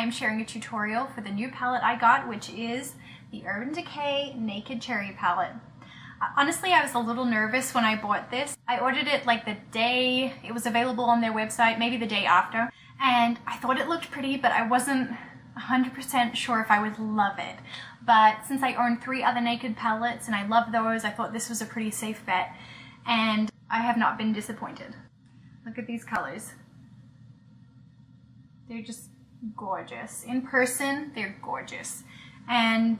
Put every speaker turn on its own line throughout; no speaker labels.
I'm sharing a tutorial for the new palette I got, which is the Urban Decay Naked Cherry palette. Honestly, I was a little nervous when I bought this. I ordered it like the day it was available on their website, maybe the day after, and I thought it looked pretty, but I wasn't 100% sure if I would love it. But since I own 3 other Naked palettes and I love those, I thought this was a pretty safe bet, and I have not been disappointed. Look at these colors. They're just gorgeous. In person, they're gorgeous. And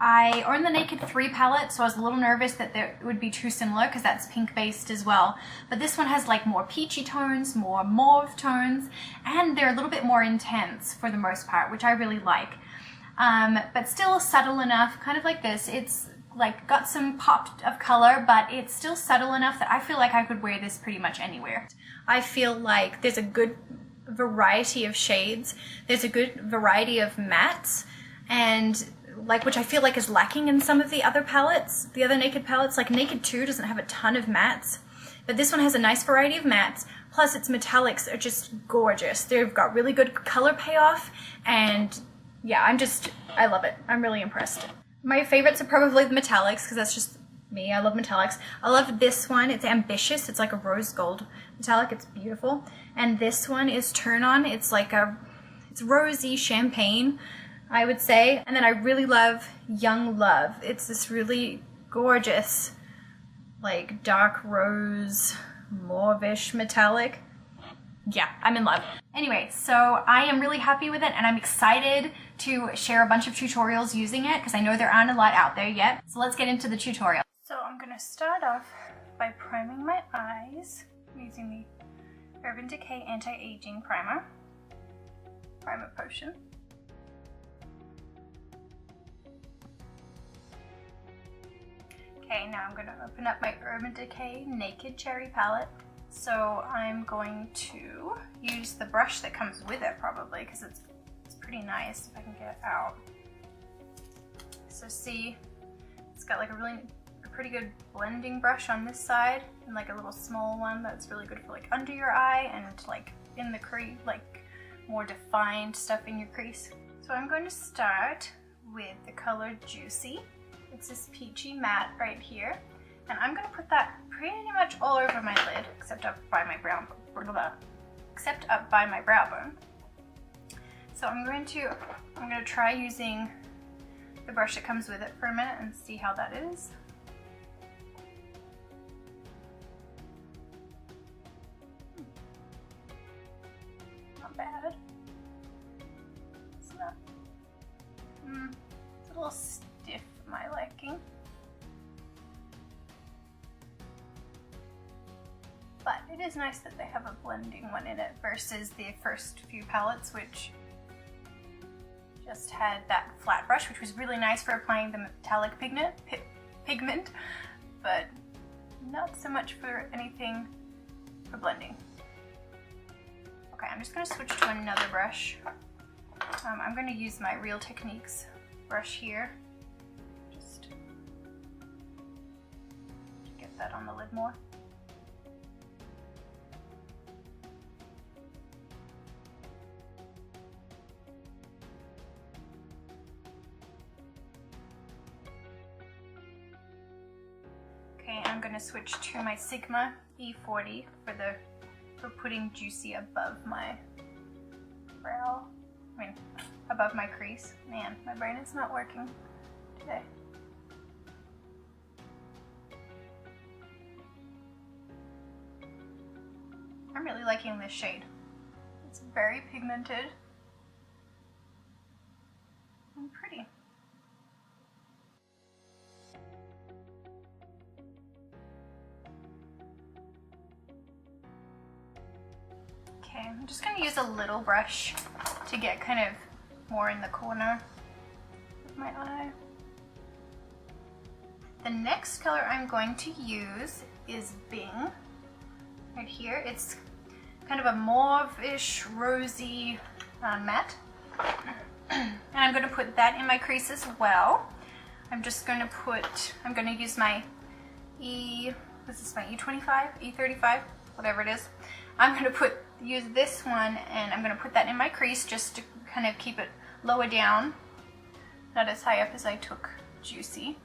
I own the Naked 3 palette, so I was a little nervous that it would be too similar because that's pink based as well. But this one has like more peachy tones, more mauve tones, and they're a little bit more intense for the most part, which I really like. But still subtle enough, kind of like this. It's like got some pop of color, but it's still subtle enough that I feel like I could wear this pretty much anywhere. I feel like there's a good variety of shades. There's a good variety of mattes, and like, which I feel like is lacking in some of the other palettes, the other Naked palettes. Like Naked 2 doesn't have a ton of mattes, but this one has a nice variety of mattes, plus its metallics are just gorgeous. They've got really good color payoff, and yeah, I love it. I'm really impressed. My favorites are probably the metallics, because that's just me. I love metallics. I love this one. It's ambitious. It's like a rose gold metallic. It's beautiful. And this one is Turn On. It's like it's rosy champagne, I would say. And then I really love Young Love. It's this really gorgeous, like dark rose, mauve-ish metallic. Yeah, I'm in love. Anyway, so I am really happy with it, and I'm excited to share a bunch of tutorials using it because I know there aren't a lot out there yet. So let's get into the tutorial. So I'm going to start off by priming my eyes using the Urban Decay Anti-Aging Primer Potion. Okay, now I'm going to open up my Urban Decay Naked Cherry palette. So I'm going to use the brush that comes with it probably, because it's pretty nice if I can get it out. So see, it's got like a pretty good blending brush on this side, and like a little small one that's really good for like under your eye and like in the crease, like more defined stuff in your crease. So I'm going to start with the color Juicy. It's this peachy matte right here. And I'm going to put that pretty much all over my lid, except up by my brow bone. So I'm going to try using the brush that comes with it for a minute and see how that is. Not bad. It's not. It's a little stiff for my liking. But it is nice that they have a blending one in it versus the first few palettes, which just had that flat brush, which was really nice for applying the metallic pigment, but not so much for anything for blending. Okay, I'm just going to switch to another brush. I'm going to use my Real Techniques brush here, just to get that on the lid more. I'm going to switch to my Sigma E40 for putting Juicy above my brow, above my crease. Man, my brain is not working today. I'm really liking this shade. It's very pigmented and pretty. Okay, I'm just going to use a little brush to get kind of more in the corner of my eye. The next color I'm going to use is Bing, right here. It's kind of a mauve-ish, rosy matte. And I'm going to put that in my crease as well. I'm going to use my E25, E35, whatever it is. I'm going to use this one, and I'm going to put that in my crease just to kind of keep it lower down, not as high up as I took Juicy.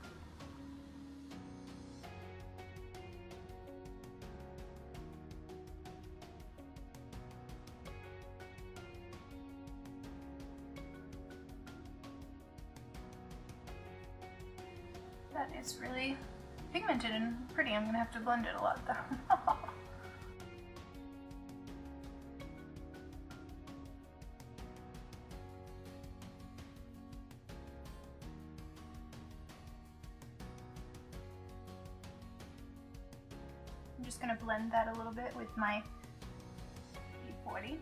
That is really pigmented and pretty. I'm gonna have to blend it a lot though. I'm just gonna blend that a little bit with my E40.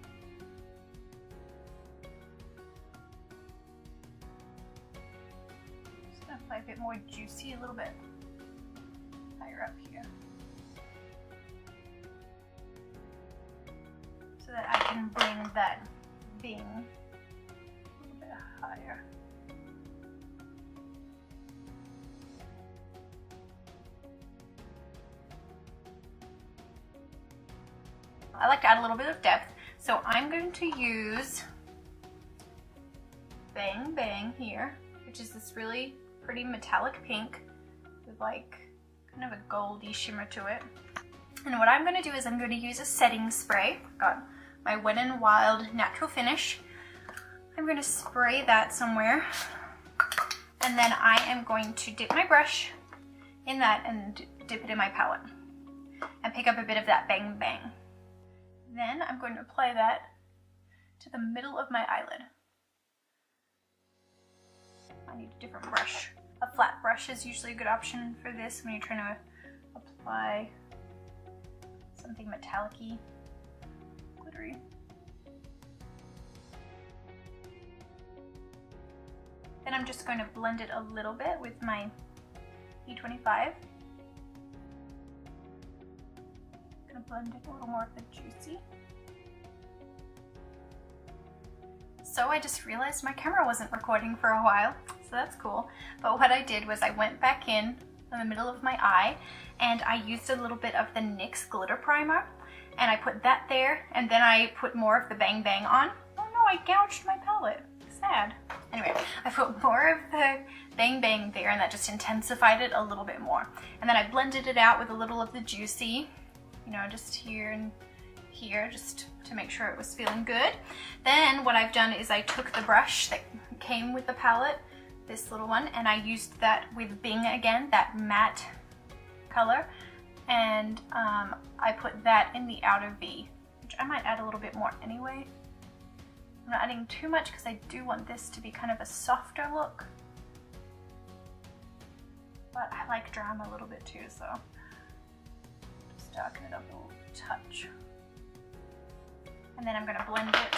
Apply a bit more Juicy, a little bit higher up here, so that I can bring that Bing a little bit higher. I like to add a little bit of depth, so I'm going to use Bang Bang here, which is this really pretty metallic pink with like kind of a goldy shimmer to it. And what I'm going to do is I'm going to use a setting spray. I've got my Wet n Wild Natural Finish. I'm going to spray that somewhere, and then I am going to dip my brush in that and dip it in my palette and pick up a bit of that Bang Bang. Then I'm going to apply that to the middle of my eyelid. I need a different brush. A flat brush is usually a good option for this when you're trying to apply something metallic-y, glittery. Then I'm just going to blend it a little bit with my E25. I'm going to blend it a little more of the Juicy. So I just realized my camera wasn't recording for a while, so that's cool. But what I did was I went back in the middle of my eye, and I used a little bit of the NYX Glitter Primer, and I put that there, and then I put more of the Bang Bang on. Oh no, I gouged my palette. Sad. Anyway, I put more of the Bang Bang there, and that just intensified it a little bit more. And then I blended it out with a little of the Juicy, you know, just here and here, just to make sure it was feeling good. Then what I've done is I took the brush that came with the palette, this little one, and I used that with Bing again, that matte color, and I put that in the outer V, which I might add a little bit more anyway. I'm not adding too much because I do want this to be kind of a softer look, but I like drama a little bit too, so just darken it up a little touch. And then I'm going to blend it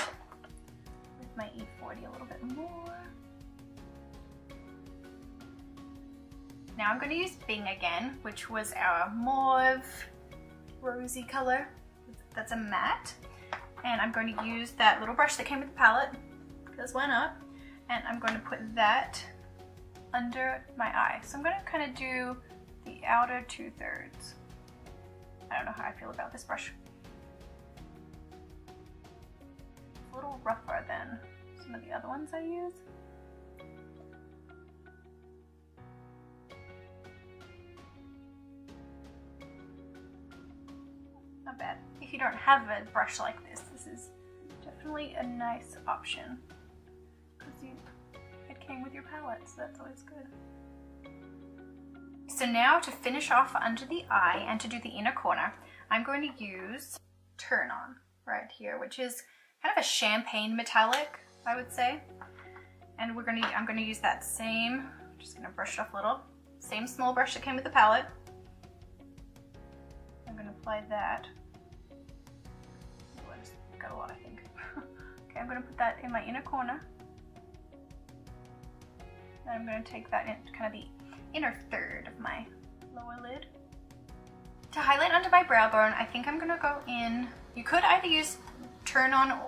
with my E40 a little bit more. Now I'm going to use Bing again, which was our mauve rosy color. That's a matte. And I'm going to use that little brush that came with the palette, because why not? And I'm going to put that under my eye. So I'm going to kind of do the outer 2/3. I don't know how I feel about this brush. It's a little rougher than some of the other ones I use. Not bad. If you don't have a brush like this, this is definitely a nice option, because it came with your palette, so that's always good. So now to finish off under the eye and to do the inner corner, I'm going to use Turn On right here, which is kind of a champagne metallic, I would say. And I'm going to use that same, just going to brush it off a little, same small brush that came with the palette. I'm going to apply that. Oh, I just got a lot, I think. Okay, I'm going to put that in my inner corner. And I'm going to take that in kind of the inner third of my lower lid. To highlight under my brow bone, I think I'm going to go in, you could either use Turn On,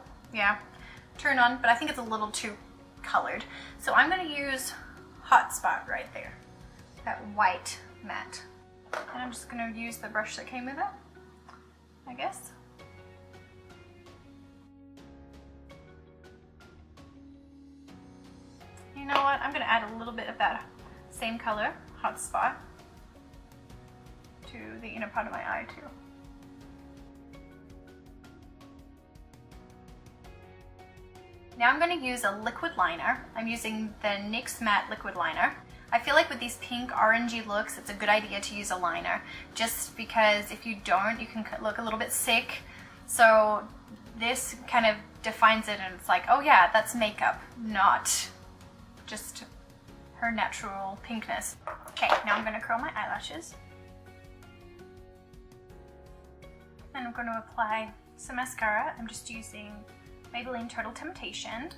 Turn On, but I think it's a little too colored. So I'm going to use Hot Spot right there, that white matte. And I'm just going to use the brush that came with it, I guess. You know what? I'm going to add a little bit of that same color, Hot Spot, to the inner part of my eye too. Now I'm going to use a liquid liner. I'm using the NYX Matte Liquid Liner. I feel like with these pink orangey looks, it's a good idea to use a liner, just because if you don't, you can look a little bit sick. So this kind of defines it, and it's like, oh yeah, that's makeup, not just her natural pinkness. Okay, now I'm going to curl my eyelashes. And I'm going to apply some mascara. I'm just using Maybelline Total Temptation.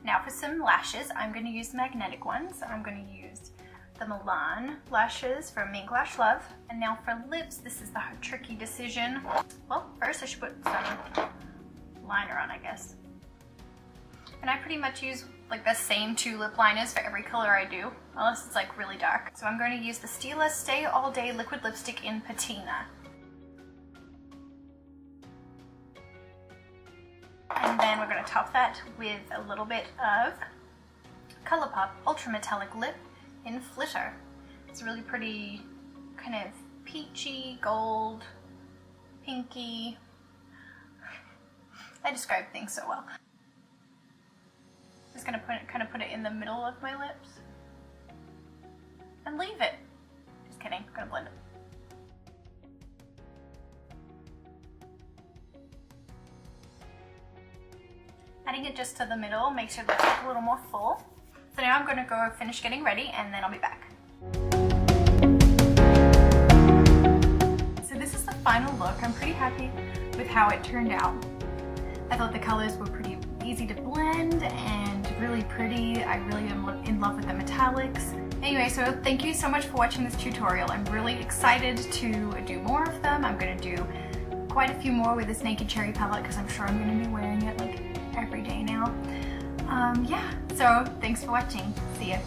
Now for some lashes, I'm going to use magnetic ones. I'm going to use the Milan lashes from Mink Lash Love. And now for lips, this is the tricky decision. Well, first I should put some liner on, I guess. And I pretty much use like the same 2 lip liners for every color I do, unless it's like really dark. So I'm going to use the Stila Stay All Day Liquid Lipstick in Patina. And then we're going to top that with a little bit of ColourPop Ultra Metallic Lip in Flitter. It's really pretty, kind of peachy, gold, pinky. I describe things so well. Just going to kind of put it in the middle of my lips and leave it. Just kidding, I'm going to blend it. Adding it just to the middle makes it look a little more full. So now I'm going to go finish getting ready and then I'll be back. So this is the final look. I'm pretty happy with how it turned out. I thought the colors were pretty easy to blend and really pretty. I really am in love with the metallics. Anyway, so thank you so much for watching this tutorial. I'm really excited to do more of them. I'm going to do quite a few more with this Naked Cherry palette because I'm sure I'm going to be wearing it like every day now. Yeah, so thanks for watching. See ya.